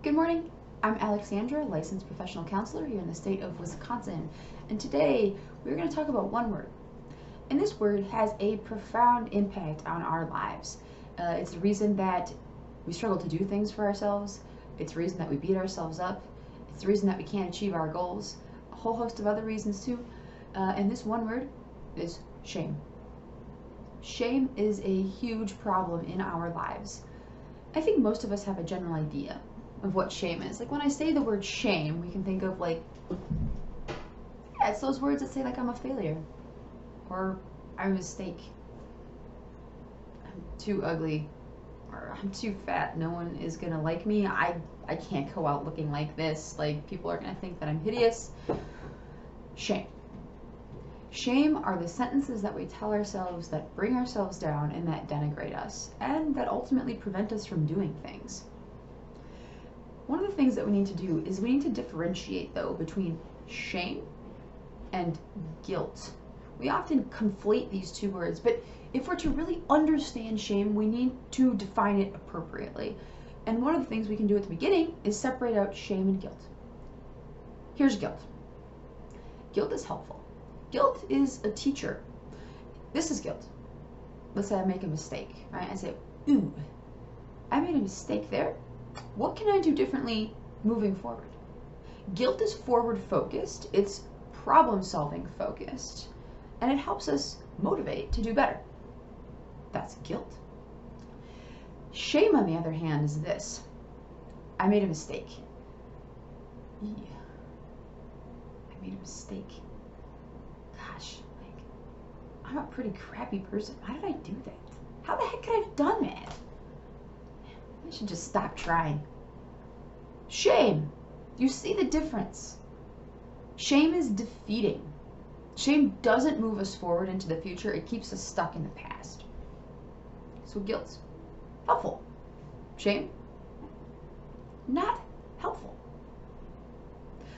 Good morning. I'm Alexandra, licensed professional counselor here in the state of Wisconsin, and today we're going to talk about one word. And this word has a profound impact on our lives. It's the reason that we struggle to do things for ourselves. It's the reason that we beat ourselves up. It's the reason that we can't achieve our goals. A whole host of other reasons too. And this one word is shame. Shame is a huge problem in our lives. I think most of us have a general idea of what shame is. Like when I say the word shame, we can think of it's those words that say like I'm a failure or I'm a mistake, I'm too ugly, or I'm too fat, no one is gonna like me, I can't go out looking like this, like people are gonna think that I'm hideous. Shame. Shame are the sentences that we tell ourselves that bring ourselves down and that denigrate us and that ultimately prevent us from doing things. One of the things that we need to do is we need to differentiate, though, between shame and guilt. We often conflate these two words, but if we're to really understand shame, we need to define it appropriately. And one of the things we can do at the beginning is separate out shame and guilt. Here's guilt. Guilt is helpful. Guilt is a teacher. This is guilt. Let's say I make a mistake, right? I say, ooh, I made a mistake there. What can I do differently moving forward? Guilt is forward focused, it's problem solving focused, and it helps us motivate to do better. That's guilt. Shame, on the other hand, is this. I made a mistake. Yeah. I made a mistake. Gosh, I'm a pretty crappy person. Why did I do that? How the heck could I have done that? I should just stop trying. Shame. You see the difference? Shame is defeating. Shame doesn't move us forward into the future. It keeps us stuck in the past. So guilt's helpful. Shame, not helpful.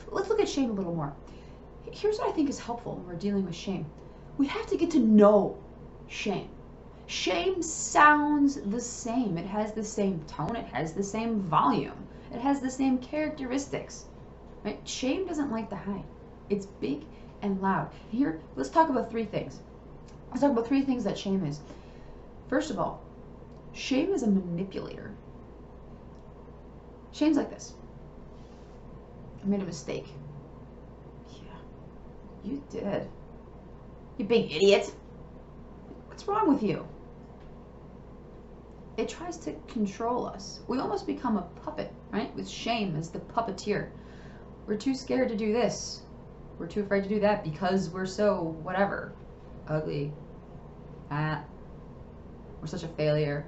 Let's look at shame a little more. Here's what I think is helpful when we're dealing with shame. We have to get to know shame. Shame sounds the same. It has the same tone. It has the same volume. It has the same characteristics. Right? Shame doesn't like to hide. It's big and loud. Here, let's talk about three things. Let's talk about three things that shame is. First of all, shame is a manipulator. Shame's like this. I made a mistake. Yeah, you did. You big idiot. What's wrong with you? It tries to control us. We almost become a puppet, right? With shame as the puppeteer. We're too scared to do this. We're too afraid to do that because we're so whatever. Ugly. Fat. We're such a failure.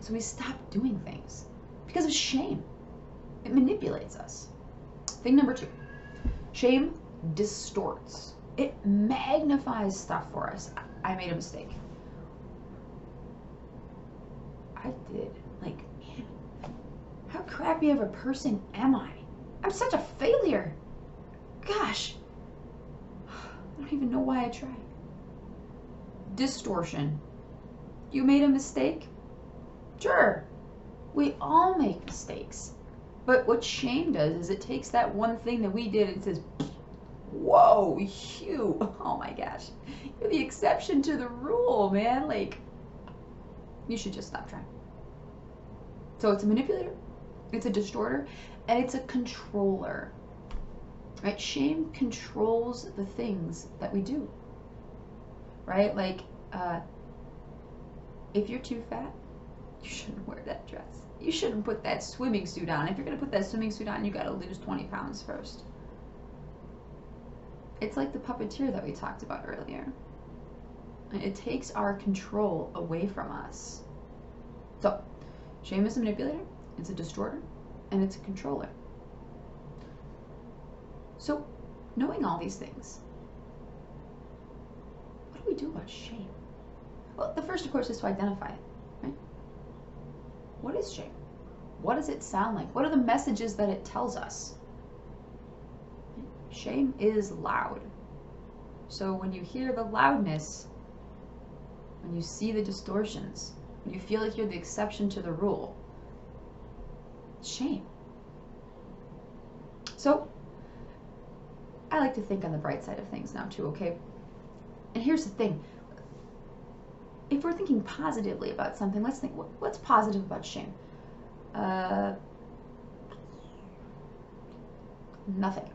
So we stop doing things because of shame. It manipulates us. Thing number two. Shame distorts. It magnifies stuff for us. I made a mistake. I did. Man, how crappy of a person am I? I'm such a failure. Gosh, I don't even know why I tried. Distortion. You made a mistake? Sure, we all make mistakes. But what shame does is it takes that one thing that we did and says, whoa, you, oh my gosh, you're the exception to the rule, man. You should just stop trying. So it's a manipulator, it's a distorter, and it's a controller. Right? Shame controls the things that we do. Right? If you're too fat, you shouldn't wear that dress. You shouldn't put that swimming suit on. If you're going to put that swimming suit on, you got to lose 20 pounds first. It's like the puppeteer that we talked about earlier. It takes our control away from us. So, shame is a manipulator, it's a distorter, and it's a controller. So, knowing all these things, what do we do about shame? Well, the first, of course, is to identify it, right? What is shame? What does it sound like? What are the messages that it tells us? Shame is loud. So when you hear the loudness, when you see the distortions, when you feel like you're the exception to the rule, shame. So I like to think on the bright side of things now too, okay? And here's the thing. If we're thinking positively about something, let's think, what's positive about shame? Nothing.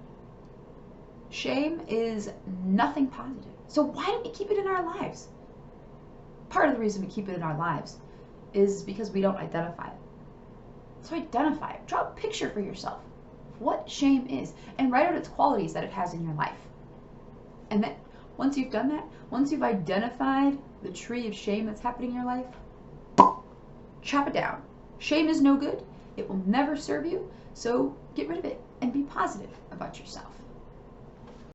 Shame is nothing positive. So why do we keep it in our lives? Part of the reason we keep it in our lives is because we don't identify it. So identify it. Draw a picture for yourself of what shame is and write out its qualities that it has in your life. And then once you've done that, once you've identified the tree of shame that's happening in your life, chop it down. Shame is no good. It will never serve you. So get rid of it and be positive about yourself.